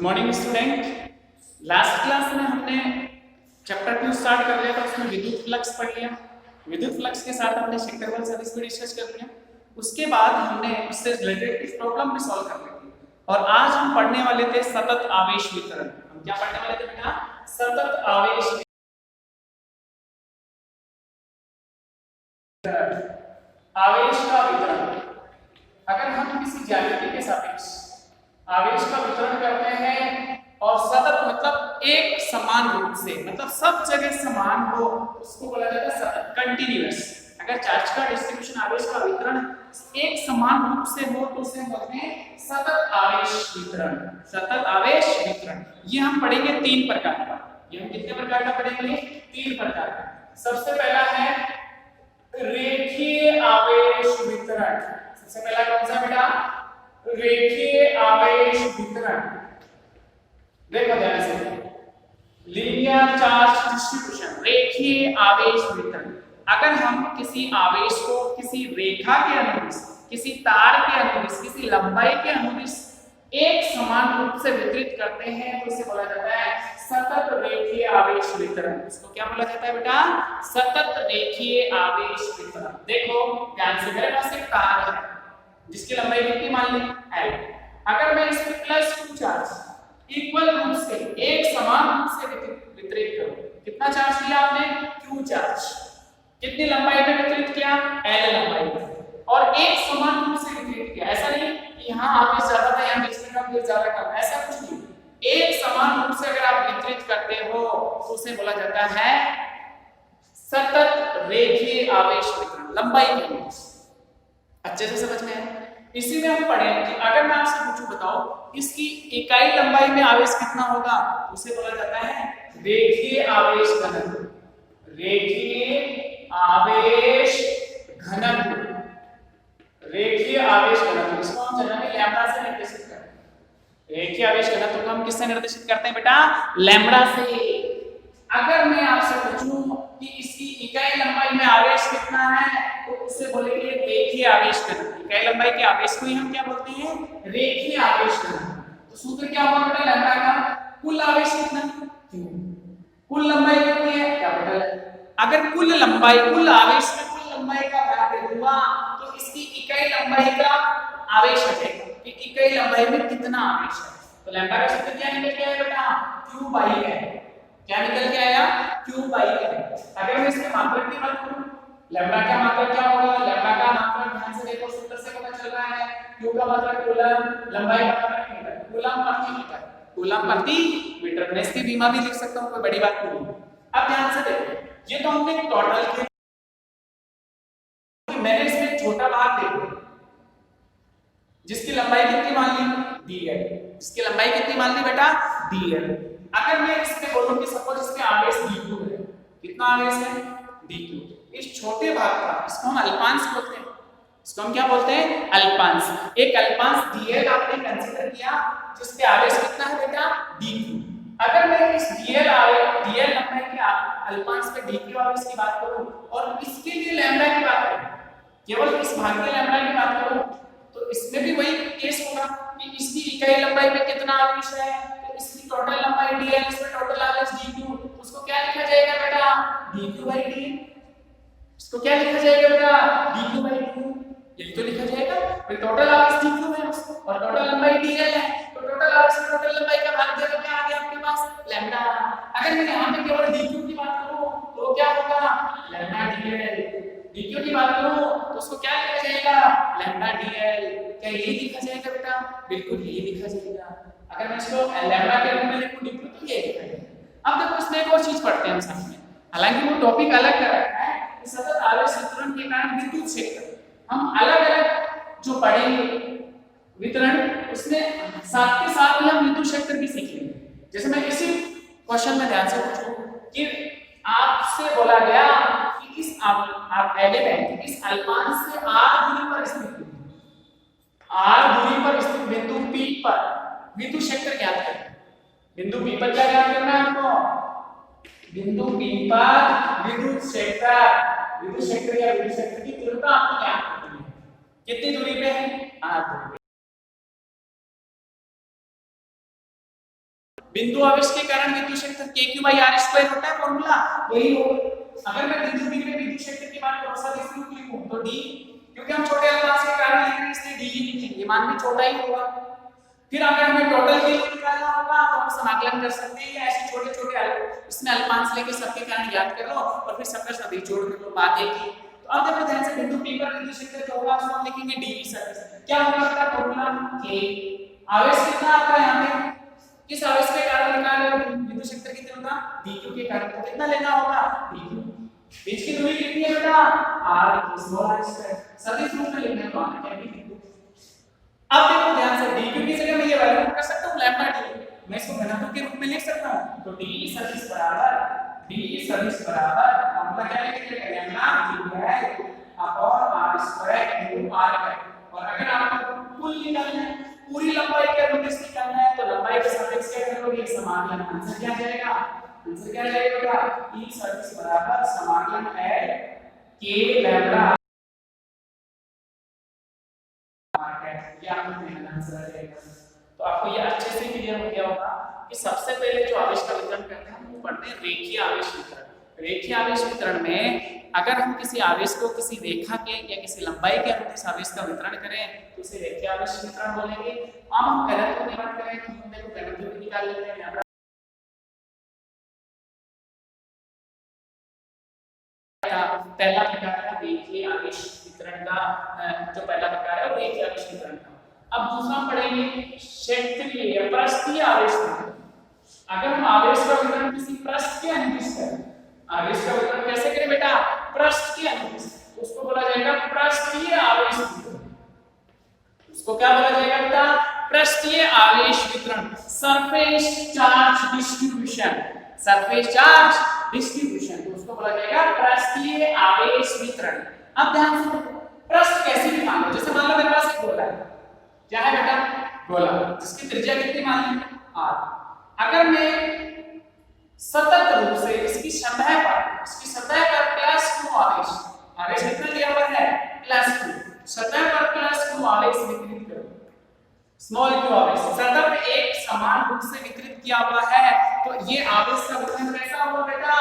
Morning student. Last class में हमने chapter 2 start कर लिया था, उसमें विद्युत फ्लक्स पढ़ लिया। विद्युत फ्लक्स के साथ हमने सेक्टर 1 सर्विस भी डिस्कस कर लिया। उसके बाद हमने उससे रिलेटेड इस प्रॉब्लम भी सॉल्व कर ली थी और आज हम पढ़ने वाले थे सतत आवेश वितरण। हम क्या पढ़ने वाले थे बेटा? सतत आवेश आवेश का वितरण। अगर हम किसी ज्यामिति के सापेक्ष आवेश का वितरण करते हैं और सतत मतलब एक समान रूप से, मतलब सब जगह समान हो, उसको बोला जाता है सतत, कंटीन्यूअस। अगर चार्ज का डिस्ट्रीब्यूशन, आवेश का वितरण एक समान रूप से हो तो उसे बोलते हैं सतत आवेश वितरण। सतत आवेश वितरण ये हम पढ़ेंगे 3 प्रकार का। ये हम कितने प्रकार का पढ़ेंगे? 3 प्रकार का। सबसे पहला है रेखीय आवेश वितरण। सबसे पहला कौन सा बेटा? रेखीय आवेश वितरण। देखो ध्यान से, लीनियर चार्ज डिस्ट्रीब्यूशन, रेखीय आवेश वितरण। अगर हम किसी आवेश को किसी रेखा के अनुदिश, किसी तार के अनुदिश, किसी लंबाई के अनुदिश एक समान रूप से वितरित करते हैं तो इसे बोला जाता है सतत रेखीय आवेश वितरण। इसको क्या बोला जाता है बेटा? सतत रेखीय आवेश वितरण। देखो ध्यान से, मेरे पास एक तार है जिसकी लंबाई कितनी मान ली? L। अगर मैं इसमें +2 चार्ज इक्वल रूप से एक समान रूप से वितरित करूं, कितना चार्ज लिया आपने? Q charge. कितनी लंबाई में वितरित किया? L लंबाई में, और एक समान रूप से वितरित किया। ऐसा नहीं कि यहां आवेश ज्यादा था, यहां बीच में कम, ये ज्यादा कम, ऐसा कुछ नहीं। एक समान रूप से अगर आप वितरित करते हो तो उसे बोला जाता है सतत रेखीय आवेश वितरण, लंबाई के अनुसार। अच्छे से समझ में आया? इसी में हम पढ़े कि अगर मैं आपसे पूछूं, बताओ इसकी इकाई लंबाई में आवेश कितना होगा, उसे बोला जाता है रेखीय आवेश घनत्व। रेखीय आवेश घनत्व, रेखीय आवेश घनत्व, इसको हम जनरली लैम्बडा से निर्देशित करते हैं। रेखीय आवेश घनत्व को हम किससे निर्देशित करते हैं बेटा? लैम्बडा से। अगर मैं आपसे पूछूं कि इसकी इकाई लंबाई में आवेश कितना है तो उसे बोलेंगे रेखीय आवेश घनत्व। इकाई लंबाई के आवेश को ही हम क्या बोलते हैं? रेखीय आवेश घनत्व। तो सूत्र क्या होगा बेटा? लैम्बडा का कुल आवेश कितना? कुल लंबाई कितनी है? कैपिटल। अगर कुल लंबाई, कुल आवेश में कुल लंबाई का भाग दे दूंगा तो इसकी इकाई लंबाई का आवेश आ जाएगा कि इकाई लंबाई में कितना आवेश है। तो लैम्बडा का सूत्र क्या निकल के आया बेटा? Q/L। क्या निकल के आया? Q/L। अगर मैं इसके मात्रक की बात करूं, लैम्बडा का मात्रक क्या होगा? लैम्बडा का मात्रक ध्यान से देखो, सूत्र से पता चल रहा है। Q का मात्रक कूलम, लंबाई का मात्रक मीटर, कूलम प्रति मीटर, कूलम प्रति मीटर। मैं इसकी बीमा भी लिख सकता हूं, कोई बड़ी बात नहीं है। अब ध्यान से देखो, ये तो हमने टोटल के, मैंने इसमें छोटा भाग देखो जिसकी लंबाई कितनी मान ली? dl। इसकी लंबाई कितनी मान ली बेटा? dl। अगर मैं इसमें बोलूं कि सपोज इसके आवेश dq है, कितना आवेश है? dq। इस छोटे भाग का, इसको हम अल्पांश बोलते हैं। इसको हम क्या बोलते हैं? अल्पांश। एक अल्पांश dl आपने कंसीडर किया जिसके आवेश कितना है बेटा? dq। अगर मैं इस dl लंबाई के अल्पांश पे dq आवेश की बात करूं और इसके लिए लैम्बडा की बात करूं, केवल इस भाग के लैम्बडा की बात करूं, तो इसमें भी वही केस होगा कि इसकी इकाई लंबाई में कितना आवेश है, तो इसकी टोटल लंबाई dl, इसमें टोटल आवेश dq। उसको क्या लिखा जाएगा बेटा? dq/dl। इसको क्या लिखा जाएगा बेटा? dq/dq। यही तो लिखा जाएगा। भाई टोटल आवेश dq है और टोटल लंबाई dl है, तो टोटल आवेश में टोटल लंबाई का भाग देगा, क्या आ गया आपके पास? लैम्बडा। अगर मैं यहां पे केवल dq की बात करूं तो क्या होगा? Lambda dl। dq की बात करूं तो उसको क्या लिखा जाएगा? Lambda dl। क्या यही लिखा जाएगा बेटा? बिल्कुल यही लिखा जाएगा। अगर मैं इसको लैम्बडा के रूप में लिखूं dq तो ये लिखा जाएगा। अब देखो इसमें एक और चीज पढ़ते हैं हम साथ में, हालांकि वो टॉपिक अलग कर रखा है कि सतत आवेश वितरण के कारण विद्युत क्षेत्र। हम अलग-अलग जो पढ़ेंगे वितरण, उसमें साथ के साथ ही हम विद्युत क्षेत्र भी सीखेंगे। जैसे मैं इसी क्वेश्चन में ध्यान से पूछूं कि आपसे बोला गया कि इस आप एलिमेंट इस अल्पांश से r दूरी पर स्थित, r दूरी पर स्थित बिंदु P पर विद्युत क्षेत्र ज्ञात करें। बिंदु P पर क्या ज्ञात करना है आपको? बिंदु P पर विद्युत क्षेत्र या विद्युत क्षेत्र की तीव्रता आपको ज्ञात करनी है। कितनी दूरी पे है? r दूरी पे। बिंदु आवेश के कारण विद्युत क्षेत्र Q/r² होता है फॉर्मूला, वही होगा। अगर मैं बिंदु P में विद्युत क्षेत्र की बात करूं सदिश रूप लिखूं तो D, क्योंकि हम छोटे अल्पांश के कारण लिख रहे हैं इसलिए D ही लिखेंगे, मान भी छोटा ही होगा। फिर अगर हमें टोटल के लिए निकालना होगा तो हम समाकलन कर सकते हैं, ऐसे छोटे-छोटे इसमें अल्पांश लेके सबके कारण याद कर लो और फिर सबका सदिश जोड़ कर लो, बात एक ही। तो अब देखो ध्यान से बिंदु P पर विद्युत क्षेत्र जो होगा उसको हम लिखेंगे dV सदिश। क्या होगा इसका फॉर्मूला K। आवेश कितना आपका यहां पे, किस आवेश के कारण निकाल रहे हो विद्युत क्षेत्र की तीव्रता dq के कारण, तो कितना लेना होगा dq। बीच की दूरी कितनी है बेटा r स्मॉल r स्क्वायर, सदिश रूप में लिखना है तो r क्या भी लिख दो। अब देखो ध्यान से dq की जगह मैं ये वैल्यू कर सकता हूं लैम्डा d, मैं इसको घनत्व के रूप में लिख सकता हूं, तो d सदिश बराबर फॉर्मूला क्या लिखेंगे लैम्डा d है upon r square into r है। और अगर आपको कुल निकालना है, पूरी लंबाई का अनुदिश निकालना है तो लंबाई के सापेक्ष क्या करोगे समाकलन, आंसर क्या जाएगा, आंसर क्या जाएगा बेटा e सदिश बराबर समाकलन l k लैम्डा क्या आंसर आ जाएगा। तो आपको ये अच्छे से क्लियर हो गया होगा कि सबसे पहले जो आवेश का वितरण करते हैं वो पढ़ते हैं रेखीय आवेश वितरण। रेखीय आवेश वितरण में अगर हम किसी आवेश को किसी रेखा के या किसी लंबाई के अनुदिश आवेश का वितरण करें तो उसे रेखीय आवेश वितरण बोलेंगे। अब हम घनत्व की बात करें तो हम देखो घनत्व भी निकाल लेते हैं। पहला प्रकार है रेखीय आवेश वितरण का, जो पहला प्रकार है वो रेखीय आवेश वितरण का। अब दूसरा पढ़ेंगे क्षेत्रीय या पृष्ठीय आवेश वितरण। अगर हम आवेश का वितरण किसी पृष्ठ के अनुदिश करें, आवेश का वितरण कैसे करें बेटा पृष्ठ के अनुदिश, उसको बोला जाएगा पृष्ठीय आवेश वितरण। उसको क्या बोला जाएगा बेटा पृष्ठीय आवेश वितरण, surface charge distribution, surface charge distribution, उसको बोला जाएगा पृष्ठीय आवेश वितरण। अब ध्यान से पृष्ठ कैसे भी मान लो, जैसे मान लो मेरे पास एक गोला है, क्या है बेटा गोला, जिसकी त्रिज्या कितनी मान ली r। अगर मैं सतत रूप से इसकी सतह पर प्लस q आवेश कितना दिया हुआ है प्लस q, सतह पर प्लस q आवेश वितरित करो, स्मॉल q आवेश सतह पर एक समान रूप से वितरित किया हुआ है, तो ये आवेश का वितरण कैसा हुआ बेटा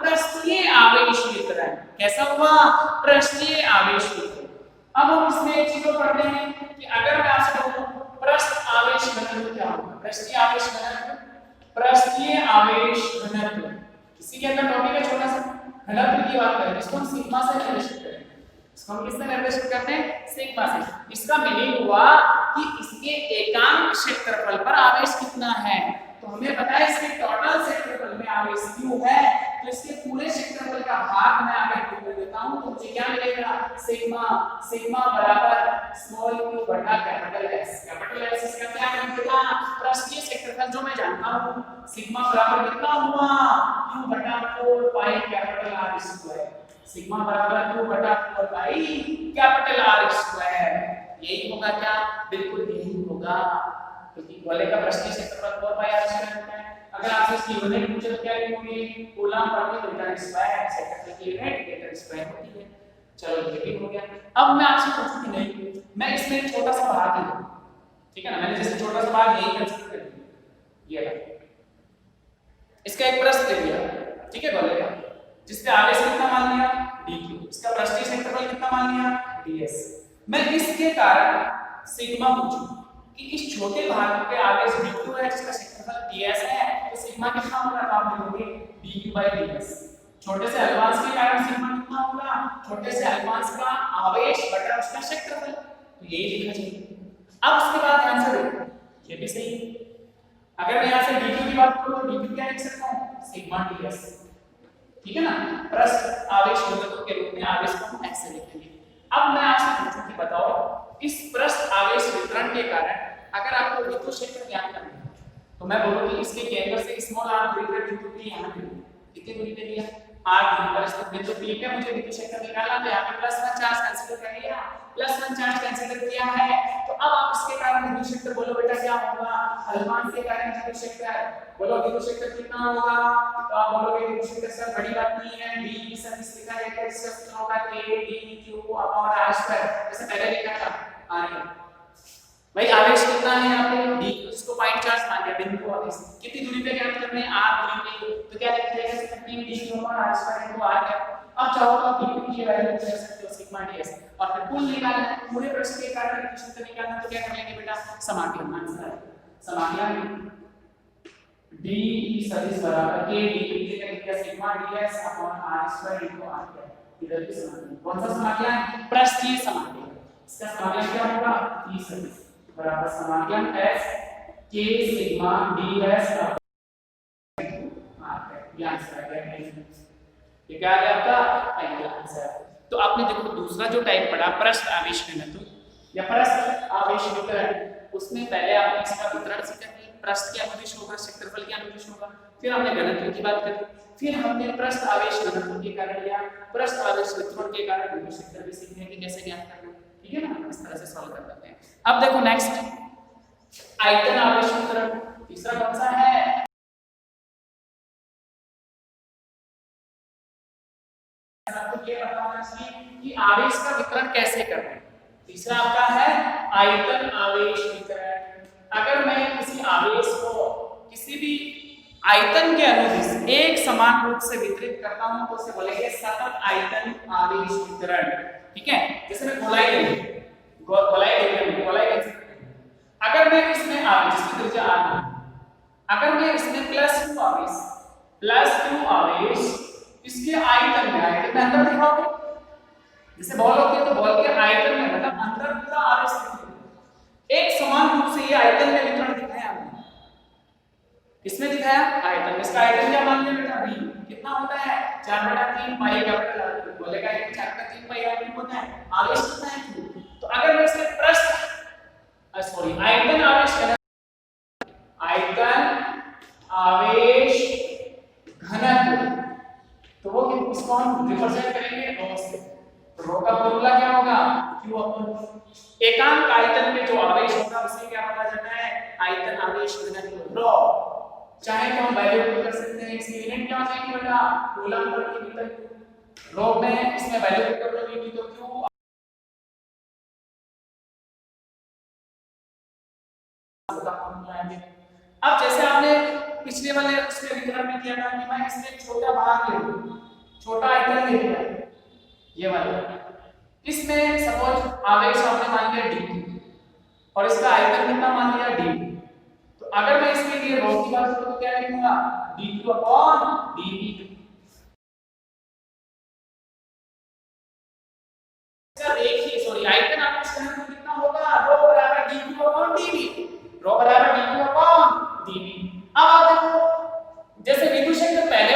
पृष्ठीय आवेश वितरण। कैसा हुआ पृष्ठीय आवेश वितरण। अब हम इसमें एक चीज को पढ़ते हैं कि अगर मैं आपसे कहूं पृष्ठ आवेश घनत्व क्या होगा, पृष्ठीय आवेश घनत्व, पृष्ठीय आवेश घनत्व किसी के अंदर टॉपिक है छोटा सा घनत्व की बात करें, इसको हम सिग्मा से निर्देशित करेंगे, इसको हम किससे निर्देशित करते हैं सिग्मा से। इसका मीनिंग हुआ कि इसके एकांक क्षेत्रफल पर आवेश कितना है, तो हमें पता है इसके टोटल क्षेत्रफल में आवेश q है, तो इसके पूरे क्षेत्रफल का भाग मैं अगर q में देता हूं तो मुझे क्या मिलेगा सिग्मा बराबर स्मॉल q बटा कैपिटल S। कैपिटल S इसका क्या मिलेगा पृष्ठीय क्षेत्रफल जो मैं जानता हूं, सिग्मा बराबर कितना हुआ q बटा 4 pi capital R square, sigma बराबर q बटा 4 पाई कैपिटल R स्क्वायर। यही होगा क्या बिल्कुल यही होगा, क्योंकि गोले का पृष्ठीय क्षेत्रफल 4 पाई r स्क्वायर होता है। अगर आपसे इसकी यूनिट पूछे तो क्या लिखोगे कूलम प्रति मीटर स्क्वायर, क्षेत्रफल की यूनिट मीटर स्क्वायर होती है। चलो ये भी हो गया। अब मैं आपसे पूछूं कि नहीं मैं इसमें एक छोटा सा भाग ले लूं, ठीक है ना, मैंने जैसे छोटा सा भाग यही कंसीडर कर लिया, ये रहा, इसका एक पृष्ठ ले लिया, ठीक है गोले का, जिसपे आवेश कितना मान लिया dq, इसका पृष्ठीय क्षेत्रफल कितना मान लिया ds। मैं इसके कारण सिग्मा पूछूं कि इस छोटे भाग पे आवेश dq है जिसका क्षेत्रफल ds है, तो सिग्मा कितना होगा, आप लिखोगे dq/ds। छोटे से अल्पांश के कारण सिग्मा कितना होगा, छोटे से अल्पांश का आवेश बटा उसका क्षेत्रफल, तो यही लिखा चाहिए। अब उसके बाद ध्यान से देखो ये भी सही है। अगर मैं यहां से dq की बात करूं तो dq क्या लिख सकता हूं सिग्मा ds, ठीक है ना, पृष्ठ आवेश घनत्व के रूप में आवेश को हम ऐसे लिखेंगे। अब मैं आपसे पूछूं कि बताओ इस पृष्ठ आवेश वितरण के कारण अगर आपको विद्युत क्षेत्र ज्ञात करना है तो मैं बोलूं कि इसके केंद्र से स्मॉल r दूरी पर बिंदु P यहां पे कितनी दूरी पे लिया r दूरी पर, इस बिंदु P पे मुझे विद्युत क्षेत्र निकालना, तो यहां पे +1 चार्ज कंसीडर कर लिया, +1 चार्ज कंसीडर किया है, तो अब आप इसके कारण विद्युत क्षेत्र बोलो बेटा क्या होगा, अल्पांश के कारण विद्युत क्षेत्र बोलो विद्युत क्षेत्र कितना होगा, तो आप बोलोगे विद्युत क्षेत्र सर बड़ी बात नहीं है, d सदिश लिखा जाएगा, इसका कितना होगा k dq/r², जैसे पहले लिखा था r। भाई आवेश कितना है यहाँ पे d, इसको पॉइंट चार्ज मान लिया बिंदु आवेश कितनी दूरी पे ज्ञात करने हैं r दूरी पे, तो क्या लिख दिया जाएगा 15 d/r² r कैप। अब चाहो तो आप dq की वैल्यू निकाल सकते हो सिग्मा ds और फिर कुल निकालना है पूरे पृष्ठ के कारण विद्युत क्षेत्र निकालना, तो क्या कर लेंगे बेटा समाकलन आंसर समाकलन d सदिश बराबर k d का लिख दिया sigma ds upon r² into r cap. इधर भी समाकलन कौन सा समाकलन पृष्ठीय समाकलन, इसका समाकलन क्या होगा e सदिश बराबर समाकलन f k sigma ds upon r cap. ये आंसर आ गया, ये क्या आ गया आपका फाइनल आंसर। तो आपने देखो दूसरा जो टाइप पढ़ा पृष्ठ आवेश घनत्व या पृष्ठ आवेश वितरण, उसमें पहले आपने इसका वितरण सीखा कि पृष्ठ के अनुदिश होगा क्षेत्रफल के अनुदिश होगा, फिर हमने घनत्व की बात करी, फिर हमने पृष्ठ आवेश घनत्व के कारण लिया पृष्ठ आवेश वितरण के कारण विद्युत क्षेत्र भी सीखने की कैसे ज्ञात करना, ठीक है ना, इस तरह से सॉल्व कर लेते हैं। अब देखो नेक्स्ट आयतन आवेश वितरण, तीसरा कौन सा है आपको ये पता होना चाहिए कि आवेश का वितरण कैसे करना है। तीसरा आपका है आयतन आवेश वितरण। अगर मैं किसी आवेश को किसी भी आयतन के अनुदिश एक समान रूप से वितरित करता हूं तो उसे बोलेंगे सतत आयतन आवेश वितरण, ठीक है। जैसे मैं गोलाई ले अगर मैं इसमें आवेश जिसकी त्रिज्या r है, अगर मैं इसमें प्लस q आवेश इसके आयतन में अंदर दिखाओगे, जैसे बॉल होती है तो बॉल के आयतन में मतलब अंदर पूरा आवेश एक समान रूप से ये आयतन में वितरण दिखाया हमने, किसमें दिखाया आयतन में। इसका आयतन क्या मान लिया बेटा v कितना होता है 4/3 पाई कैपिटल बोलेगा 4/3 पाई r होता है, आवेश कितना है q। तो अगर मैं इसमें आयतन आवेश घनत्व तो वो इसको हम रिप्रेजेंट करेंगे रो से, तो रो का फॉर्मूला क्या होगा q अपॉन एकांक आयतन में जो आवेश होगा उसे क्या बोला जाता है आयतन आवेश घनत्व रो। चाहे तो हम वैल्यू पुट कर सकते हैं, इसकी यूनिट क्या हो जाएगी बेटा कूलम प्रति मीटर, रो में इसमें वैल्यू पुट कर दोगे तो q। अब जैसे आपने पिछले वाले उसके वितरण में किया था कि मैं इसमें छोटा भाग ले लूं, छोटा आयतन ले लिया ये वाला, इसमें सपोज आवेश आपने मान लिया d और इसका आयतन कितना मान लिया d, तो अगर मैं इसके लिए रो की बात करूं तो क्या लिखूंगा dq अपॉन dv। देखिए आयतन आवेश घनत्व कितना होगा रो बराबर dq अपॉन dv, रो बराबर dq अपॉन dv। अब आप देखो जैसे विद्युत क्षेत्र पहले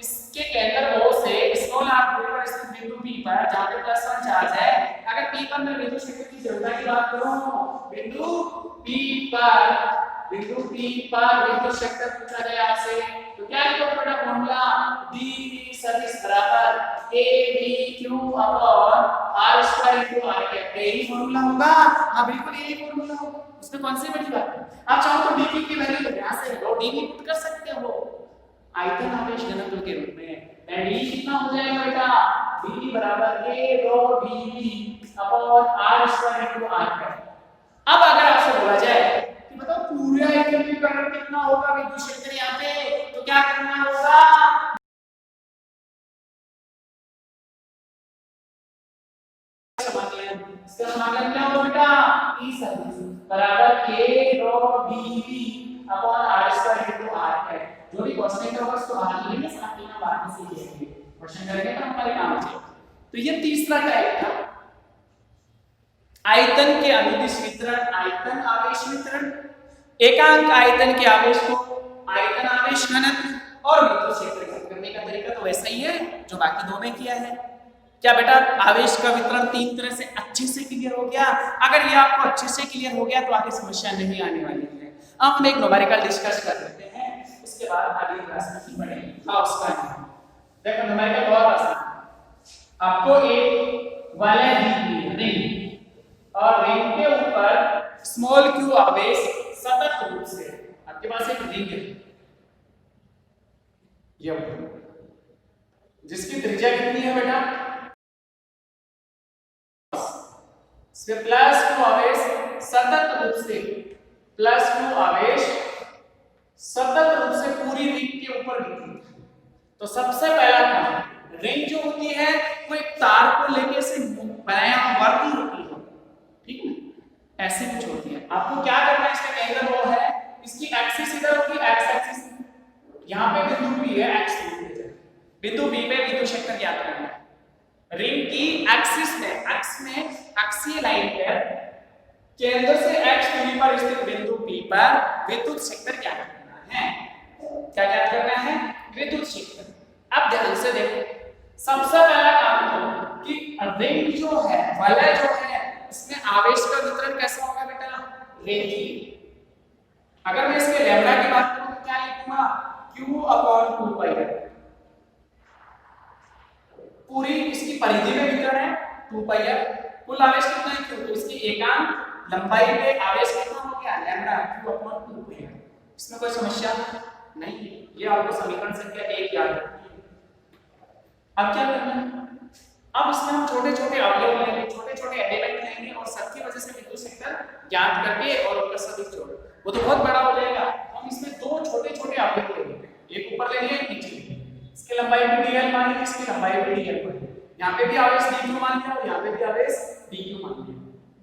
इसके केंद्र O से स्मॉल r दूरी पर स्थित बिंदु P पर जहां पे +1 चार्ज है, अगर P पर मैं विद्युत क्षेत्र की तीव्रता की बात करूं बिंदु P पर विद्युत क्षेत्र पूछा गया आपसे तो क्या लिखोगे बेटा फॉर्मूला dV सदिश बराबर ABQ upon r² into r cap, यही फॉर्मूला होगा। हां बिल्कुल यही फॉर्मूला होगा, उसमें कौन सी बड़ी बात है। आप चाहो तो dV की वैल्यू यहां से रो dV पुट कर सकते हो आयतन आवेश घनत्व के रूप में, d कितना हो जाएगा बेटा dV बराबर a rho dV upon r² into r cap. अब अगर आपसे बोला जाए कि बताओ पूरे आयतन में करंट कितना होगा विद्युत क्षेत्र यहां पे, तो क्या करना होगा इसका समाकलन क्या होगा बेटा E सदिश बराबर k रो dV upon r² into r cap. जो भी क्वेश्चन होगा उसको बाहर लेंगे, साथ में बाद में सीख लेंगे, क्वेश्चन करेंगे तो हमारे काम हो। तो ये तीसरा टाइप था आयतन के अनुदिश वितरण आयतन आवेश वितरण, एकांक आयतन के आवेश को आयतन आवेश घनत्व और विद्युत क्षेत्र ज्ञात करने का तरीका तो वैसा ही है जो बाकी दो में किया है। क्या बेटा आवेश का वितरण तीन तरह से अच्छे से क्लियर हो गया। अगर ये आपको अच्छे से क्लियर हो गया तो आगे समस्या नहीं आने वाली है। अब हम एक न्यूमेरिकल डिस्कस कर लेते हैं, उसके बाद आगे क्लास में पढ़ेंगे। हाँ उसका देखो न्यूमेरिकल बहुत आसान, आपको एक वलय दी हुई रिंग और रिंग के ऊपर स्मॉल q आवेश सतत रूप से, आपके पास एक रिंग है ये जिसकी त्रिज्या कितनी है बेटा इसमें +2 आवेश सतत रूप से +2 आवेश सतत रूप से पूरी रिंग के ऊपर वितरित है। तो सबसे पहला काम, रिंग जो होती है वो एक तार को लेके से बनाया वर्किंग होती है, ठीक है, ऐसे कुछ होती है। आपको क्या करना है, इसका केंद्र वो है, इसकी एक्सिस इधर होगी, एक्स एक्सिस, यहाँ पे बिंदु बी है, एक्स बिंदु बी पे विद्युत क्षेत्र ज्ञात करना है। रिंग की एक्सिस में, एक्स में अक्षीय लाइन पर केंद्र से x दूरी पर स्थित बिंदु P पर विद्युत क्षेत्र ज्ञात करना है। क्या ज्ञात करना है? विद्युत क्षेत्र। अब ध्यान से देखो, सबसे पहला काम तो कि रिंग जो है, वलय जो है, इसमें आवेश का वितरण कैसा होगा बेटा? रेखीय। अगर मैं इसके लैम्डा की बात करूं तो क्या लिखूंगा? Q/2πr। पूरी इसकी परिधि में वितरण है 2πr। कुल आवेश कितना है? Q। तो इसकी एकांक लंबाई पे आवेश कितना हो गया? Lambda Q/2πr। इसमें कोई समस्या नहीं है, ये आपको समीकरण संख्या 1 याद रखनी है। अब क्या करना है? अब इसमें हम छोटे-छोटे अवयव लेंगे, छोटे-छोटे एलिमेंट लेंगे और सबकी वजह से विद्युत क्षेत्र ज्ञात करके और उनका सदिश जोड़, वो तो बहुत बड़ा हो जाएगा। हम इसमें दो छोटे-छोटे अवयव लेंगे, एक ऊपर ले लिए, एक नीचे ले लिए। इसकी लंबाई भी dl मान लीजिए, इसकी लंबाई भी dl मान लीजिए। यहाँ पे भी आवेश dq मान लिया और यहाँ पे भी आवेश dq मान लिया।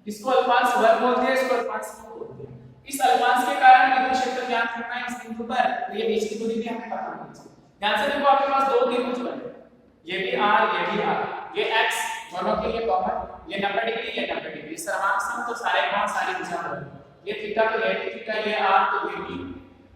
इसको अल्पांश 1 बोल दिया, इसको अल्पांश 2 बोल दिया। इस अल्पांश के कारण विद्युत क्षेत्र ज्ञात करना है इस बिंदु पर, तो ये बीच की दूरी भी हमें पता होनी चाहिए। ध्यान से देखो, आपके पास दो त्रिभुज बने, ये भी r, ये भी r, ये x दोनों के लिए कॉमन, ये 90 डिग्री, ये 90 डिग्री, समान सम तो सारे कोण सारी दिशा में, ये थीटा तो ये थीटा, ये r तो ये भी।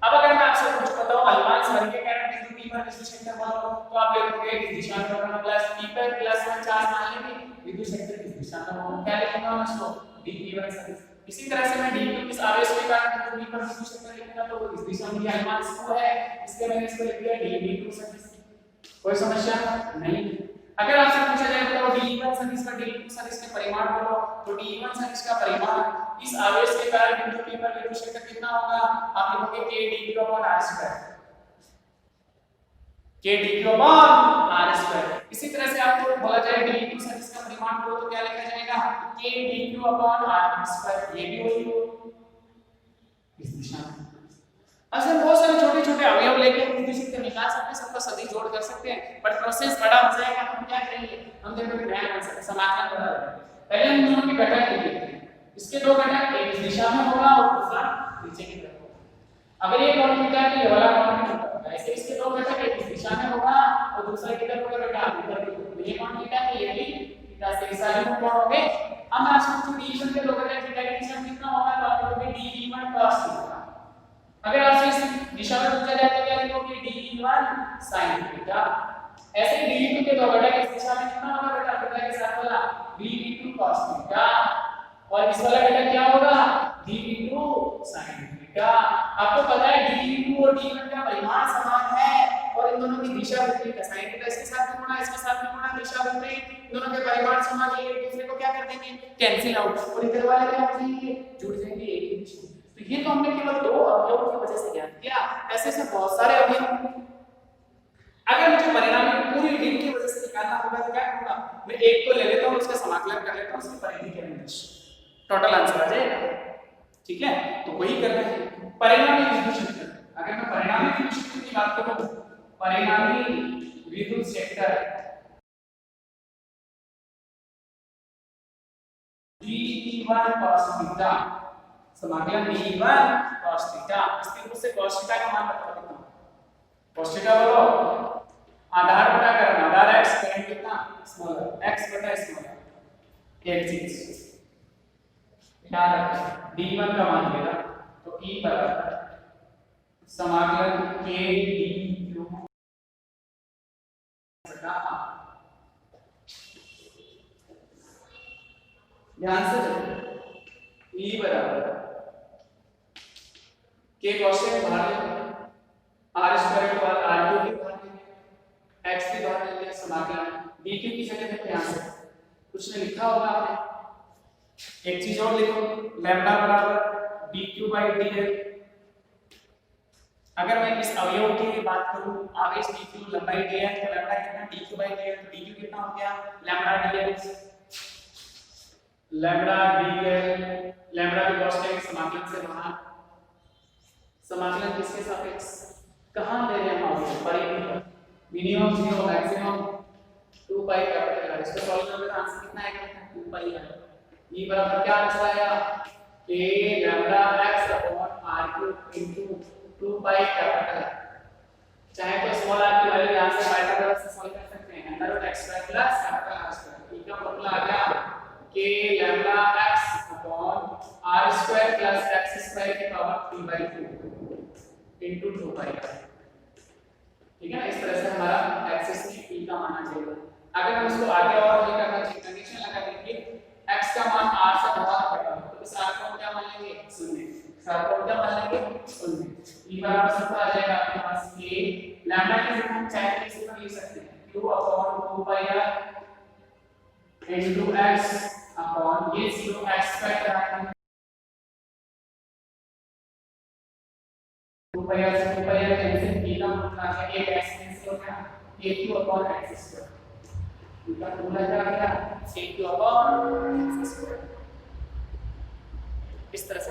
अब अगर मैं आपसे कुछ बताऊं अल्पांश वर्ग के कारण बिंदु P पर विद्युत क्षेत्र बोलो, तो आप लिखोगे इस दिशा में होगा प्लस P पर +1 चार्ज मान लेंगे, विद्युत क्षेत्र इस दिशा में होगा, क्या लिखूंगा मैं इसको? dP1 सदिश। इसी तरह से मैं dQ इस आवेश के कारण बिंदु P पर विद्युत क्षेत्र लिखूंगा, तो वो इस दिशा में अल्पांश 2 है, इसलिए मैंने इसको लिख दिया dV2 सदिश। कोई समस्या नहीं। अगर आपसे पूछा जाए तो dE1 सदिश का dE2 सदिश के परिमाण बोलो, तो dE1 सदिश का परिमाण इस आवेश के कारण बिंदु P पर विद्युत क्षेत्र कितना होगा? आप लिखोगे k dQ/r², k dQ/r²। इसी तरह से आपको बोला जाए dE2 सदिश का परिमाण बोलो तो क्या लिखा जाएगा? k dQ/r²। ये भी वही हो इस दिशा में। ऐसे बहुत सारे छोटे-छोटे अवयव लेके हम विद्युत क्षेत्र निकाल सकते हैं, सबका सदिश जोड़ कर सकते हैं, बट प्रोसेस बड़ा हो जाएगा तो हम क्या करेंगे? हम देखोगे ध्यान बन सकते, समाकलन बड़ा होगा। पहले हम दोनों के घटक लेंगे, इसके दो घटक, एक इस दिशा में होगा और दूसरा नीचे की तरफ होगा। अगर ये कोण थीटा है तो ये वाला कोण भी थीटा होगा। ऐसे इसके दो घटक, एक इस दिशा में होगा और दूसरा किधर होगा बेटा? इधर की। ये कोण थीटा है, ये भी थीटा, से इस साइड में कोण हो गए। हम आज कुछ d1 के दो घटक थीटा के दिशा में कितना होगा? तो आप लिखोगे dE1 cos थीटा। अगर आपसे इस दिशा में पूछा जाए तो क्या लिखोगे? dE1 sin theta. ऐसे dE2 के दो घटक इस दिशा में कितना होगा बेटा? थीटा के साथ वाला dV2 cos थीटा, और इस वाला घटक क्या होगा? dV2 sin theta. आपको पता है dV2 और dE1 का परिमाण समान है और इन दोनों की दिशा विपरीत है। sin थीटा इसके साथ भी गुणा, इसके साथ भी गुणा, दिशा विपरीत, दोनों के परिमाण समान है, एक दूसरे को क्या कर देंगे? कैंसिल आउट, और इधर वाले क्या हो जाएंगे? जुड़ जाएंगे एक ही दिशा। तो ये तो हमने केवल दो अवयवों की वजह से ज्ञात किया, ऐसे से बहुत सारे अवयव। अगर मुझे परिणाम पूरी रिंग की वजह से निकालना होगा तो क्या करूंगा? मैं एक को ले लेता हूं, उसका समाकलन कर लेता हूं, उसकी परिधि के अनुसार टोटल आंसर आ जाएगा। ठीक है, तो वही करना है। परिणामी विद्युत क्षेत्र, अगर मैं परिणामी विद्युत क्षेत्र की बात करूं, परिणामी विद्युत क्षेत्र dE1 cos थीटा, समाकलन dE1 cos थीटा। इस बिंदु से cos थीटा का मान बता देता हूं। cos थीटा बोलो आधार बटा करण, आधार x, करण कितना? स्मॉल x बटा स्मॉल एक चीज याद रखना, dE1 का मान लेगा तो E बराबर समाकलन k dQ बटा r। ध्यान से देखो, E बराबर k कॉन्स्टेंट बाहर ले, r स्क्वायर को r क्यूब बाहर ले, x भी बाहर ले लिया, समाकलन dq की जगह पे यहां से कुछ ने लिखा होगा आपने। एक चीज और लिखो, लैम्डा बराबर dq/dl। अगर मैं इस अवयव की बात करूं, आवेश dq, लंबाई dl, तो लैम्डा कितना? dq/dl, तो dq कितना हो गया? Lambda dl। Lambda DL, lambda की कांस्टेंट समाकलन से बाहर, समाकलन किसके सापेक्ष, कहां ले रहे हैं हम परिधि पर, minimum 0 maximum 2 pi capital R. इसको सॉल्व करने का आंसर कितना आएगा, 2 पाई आएगा। ये बराबर क्या आंसर आएगा, a lambda x upon r cube into 2 pi capital R. चाहे तो स्मॉल r की वैल्यू यहां से पाइथागोरस से सॉल्व कर सकते हैं, under root x square plus capital R square. E का फॉर्मूला आ गया k lambda x upon r square plus x square की पावर 3/2 इनटू 2 पाई आर। ठीक है ना, इस तरह से हमारा एक्सिस में p का मान आ जाएगा। अगर हम इसको आगे और हल करना चाहिए, कंडीशन लगा देंगे x का मान r से बड़ा है तो इस r को हम क्या मान लेंगे, 0। इस r को हम क्या मान लेंगे, 0। e बराबर सूत्र आ जाएगा आपके पास a लैम्बडा की जगह हम चाहे तो सूत्र लिख सकते हैं q अपॉन 2 पाई r इनटू x अपॉन ये 0 x स्क्वायर कराते हैं 2 पाई r से 2 पाई r कैंसिल, p का मतलब आ गया 1 x कैंसिल हो गया, aq अपॉन x स्क्वायर। इसका फॉर्मूला क्या आ गया, aq अपॉन x स्क्वायर। इस तरह से